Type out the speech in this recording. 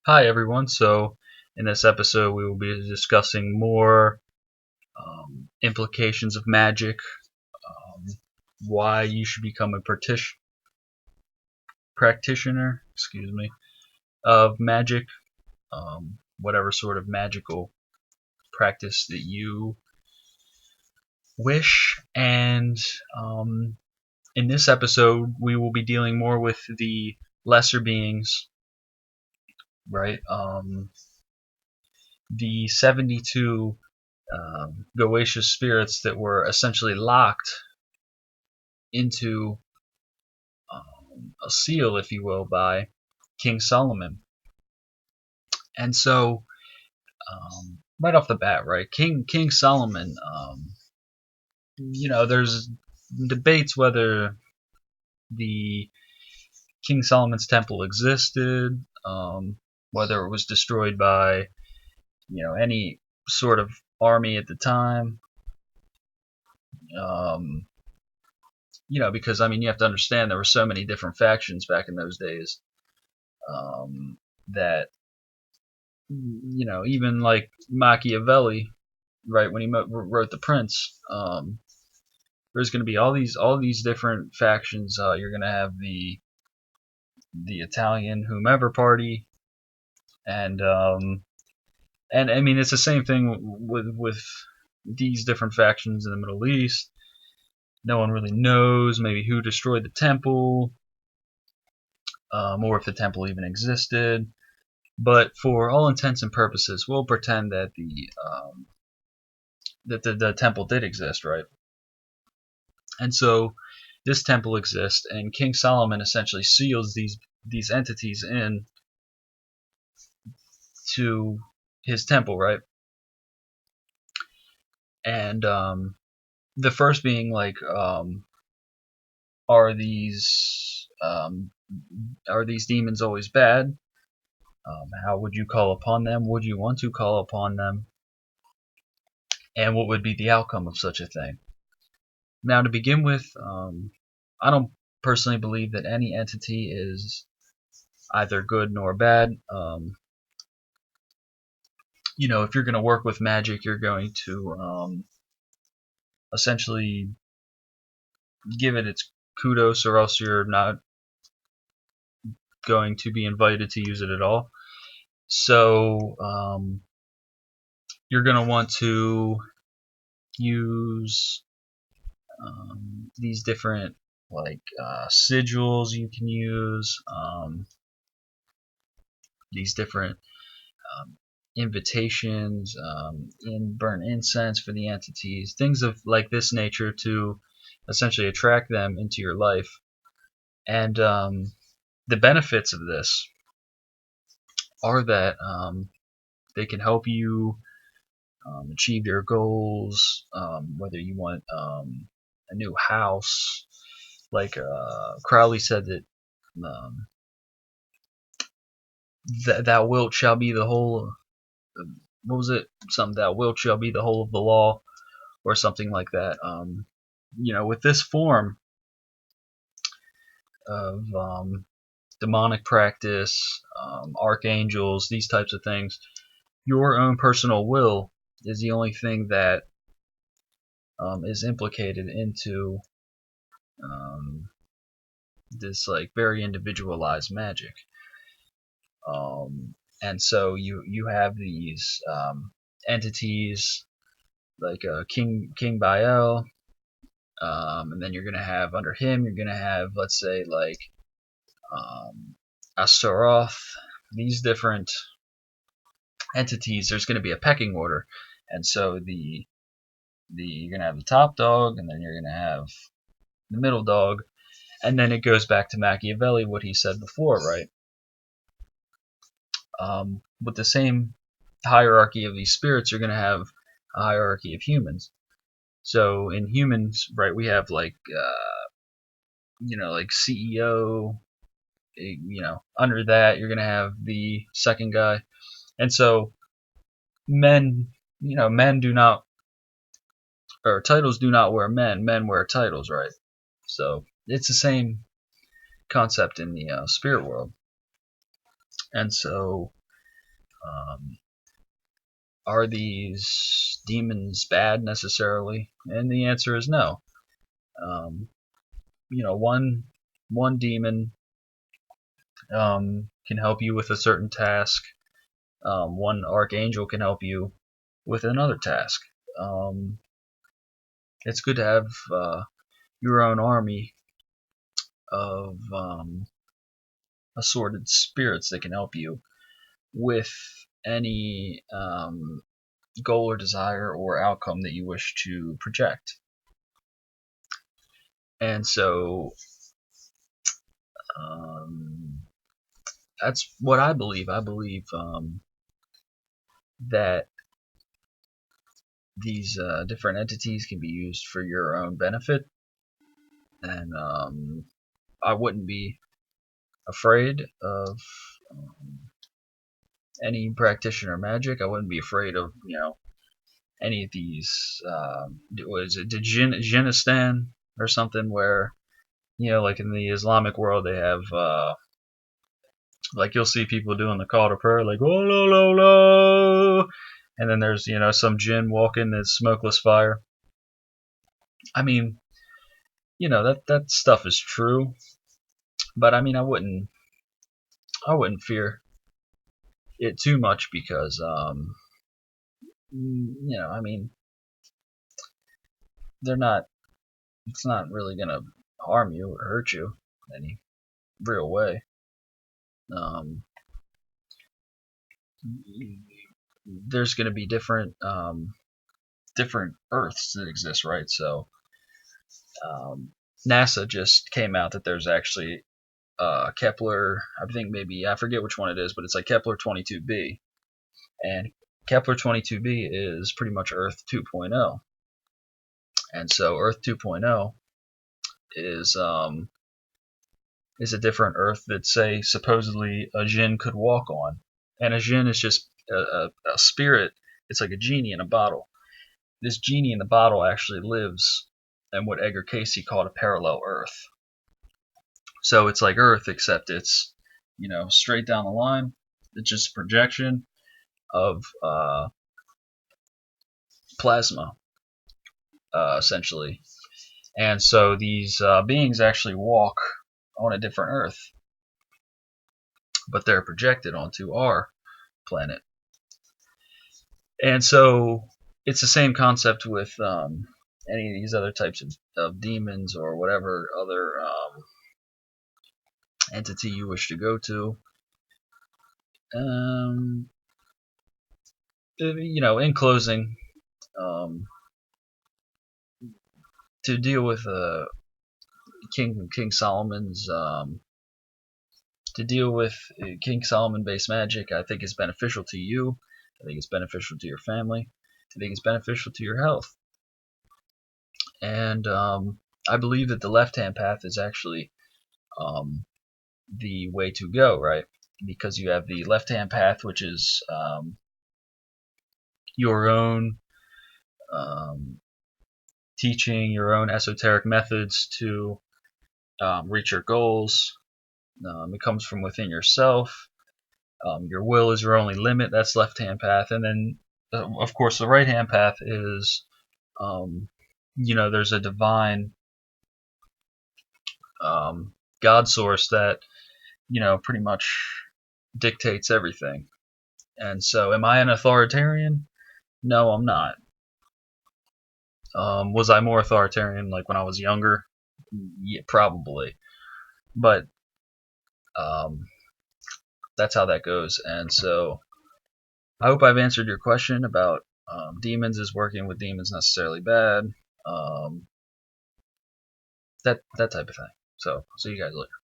Hi everyone. So in this episode, we will be discussing more implications of magic, um, why you should become a practitioner, of magic, whatever sort of magical practice that you wish. And um, in this episode, we will be dealing more with the lesser beings, right? The 72 Goetia spirits that were essentially locked into a seal, if you will, by King Solomon. And so, right off the bat, right, King Solomon, there's debates whether the King Solomon's temple existed, whether it was destroyed by any sort of army at the time. Um, because I mean, you have to understand there were so many different factions back in those days, that even like Machiavelli, right, when he wrote The Prince, there's going to be all these different factions. You're going to have the Italian whomever party, and I mean it's the same thing with these different factions in the Middle East. No one really knows maybe who destroyed the temple, or if the temple even existed. But for all intents and purposes, we'll pretend that the temple did exist, right? And so this temple exists, and King Solomon essentially seals these entities in to his temple, right? And the first being like, are these um, are these demons always bad? How would you call upon them? Would you want to call upon them? And what would be the outcome of such a thing? Now, to begin with, I don't personally believe that any entity is either good nor bad. If you're going to work with magic, you're going to essentially give it its kudos, or else you're not going to be invited to use it at all. So you're going to want to use these different like sigils you can use, these different um, invitations, in burn incense for the entities, things of like this nature to essentially attract them into your life. And the benefits of this are that they can help you achieve your goals, whether you want a new house. Like Crowley said that um, that wilt shall be the whole. What was it? Something that wilt shall be the whole of the law, or something like that. With this form of demonic practice, archangels, these types of things, your own personal will is the only thing that is implicated into um, this like very individualized magic. And so you have these entities like King Baal, and then you're gonna have under him, you're gonna have, let's say, like Astaroth. These different entities, there's gonna be a pecking order, and so the you're gonna have the top dog, and then you're gonna have the middle dog, and then it goes back to Machiavelli, what he said before, right? With the same hierarchy of these spirits, you're going to have a hierarchy of humans. So in humans, right, we have like like CEO. Under that you're going to have the second guy, and so men, men do not, or titles do not wear men. Men wear titles, right? So it's the same concept in the spirit world, and so. Are these demons bad necessarily? And the answer is no. One demon can help you with a certain task. One archangel can help you with another task. It's good to have your own army of assorted spirits that can help you with any goal or desire or outcome that you wish to project. And so that's what I believe. I believe that these different entities can be used for your own benefit, and I wouldn't be afraid of any practitioner magic. I wouldn't be afraid of any of these. What is it, Djinnistan or something, where like in the Islamic world they have like you'll see people doing the call to prayer like oh lo lo lo, and then there's some jinn walking in smokeless fire. I mean, that stuff is true, but I mean I wouldn't fear it too much because I mean they're not. It's not really gonna harm you or hurt you in any real way. There's gonna be different Earths that exist, right? So NASA just came out that there's actually Kepler. I think maybe I forget which one it is, but it's like Kepler 22b, and Kepler 22b is pretty much Earth 2.0. And so Earth 2.0 is a different Earth that, say, supposedly a jinn could walk on. And a jinn is just a spirit. It's like a genie in a bottle. This genie in the bottle actually lives in what Edgar Cayce called a parallel Earth. So it's like Earth, except it's straight down the line. It's just a projection of plasma, essentially. And so these beings actually walk on a different Earth, but they're projected onto our planet. And so it's the same concept with any of these other types of demons or whatever other entity you wish to go to. In closing, to deal with King Solomon's to deal with King Solomon-based magic, I think is beneficial to you. I think it's beneficial to your family. I think it's beneficial to your health. And I believe that the left-hand path is actually the way to go, right? Because you have the left-hand path, which is your own teaching, your own esoteric methods to reach your goals. It comes from within yourself. Your will is your only limit. That's left-hand path. And then, of course, the right-hand path is, there's a divine God source that, pretty much dictates everything. And so, am I an authoritarian? No, I'm not. Was I more authoritarian like when I was younger? Yeah, probably. But that's how that goes. And so I hope I've answered your question about demons. Is working with demons necessarily bad? That type of thing. So see you guys later.